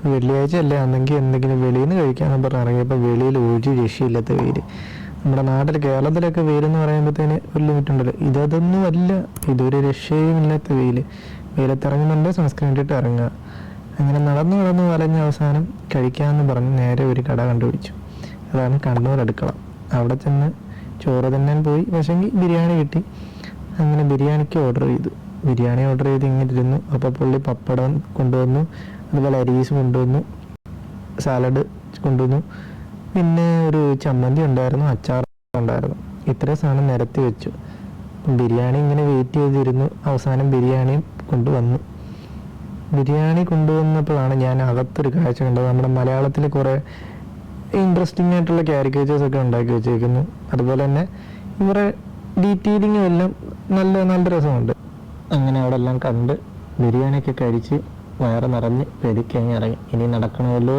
വെള്ളിയാഴ്ച അല്ലേ അന്നെങ്കിൽ എന്തെങ്കിലും വെളിയിൽ നിന്ന് കഴിക്കാമെന്ന് പറഞ്ഞ് ഇറങ്ങിയപ്പോൾ വെളിയിൽ ഒരു രക്ഷയില്ലാത്ത വെയിൽ. നമ്മുടെ നാട്ടിൽ കേരളത്തിലൊക്കെ വെയിലെന്ന് പറയുമ്പോഴത്തേന് ഒരു ലിമിറ്റ് ഉണ്ടല്ലോ, ഇതൊന്നും അല്ല. ഇതൊരു രക്ഷയും ഇല്ലാത്ത വെയിൽ. വെയിലത്തിറങ്ങുന്നുണ്ട്, സൺസ്ക്രീൻ ഇട്ടിട്ട് ഇറങ്ങുക. അങ്ങനെ നടന്ന് വലഞ്ഞ അവസാനം കഴിക്കാമെന്ന് പറഞ്ഞ് നേരെ ഒരു കട കണ്ടുപിടിച്ചു. അതാണ് കണ്ണൂർ അടുക്കള. അവിടെ ചെന്ന് ചോറ് തിന്നാൻ പോയി. പക്ഷേങ്കിൽ ബിരിയാണി കിട്ടി. അങ്ങനെ ബിരിയാണിക്ക് ഓർഡർ ചെയ്തു. ബിരിയാണി ഓർഡർ ചെയ്ത് ഇങ്ങനെ ഇരുന്നു. അപ്പോൾ പുള്ളി പപ്പടം കൊണ്ടുവന്നു, അതുപോലെ അരീസ് കൊണ്ടുവന്നു, സാലഡ് കൊണ്ടുവന്നു, പിന്നെ ഒരു ചമ്മന്തി ഉണ്ടായിരുന്നു, അച്ചാർ ഉണ്ടായിരുന്നു. ഇത്രയും സാധനം നിരത്തി വെച്ചു. ബിരിയാണി ഇങ്ങനെ വെയിറ്റ് ചെയ്തിരുന്നു. അവസാനം ബിരിയാണിയും കൊണ്ടുവന്നു. ബിരിയാണി കൊണ്ടുവന്നപ്പോഴാണ് ഞാൻ അകത്തൊരു കാഴ്ച കണ്ടത്. നമ്മുടെ മലയാളത്തിൽ കുറേ ഇൻട്രസ്റ്റിംഗ് ആയിട്ടുള്ള ക്യാരിക്കേച്ചേഴ്സ് ഒക്കെ ഉണ്ടാക്കി വെച്ചേക്കുന്നു. അതുപോലെ തന്നെ ഇവരെ ഡീറ്റെയിലിങ്ങും എല്ലാം നല്ല നല്ല രസമുണ്ട്. അങ്ങനെ അവിടെ എല്ലാം കണ്ട് ബിരിയാണിയൊക്കെ കഴിച്ച് വയറ് നിറഞ്ഞ് പെരുക്കങ്ങ് ഇറങ്ങി. ഇനി നടക്കണമല്ലോ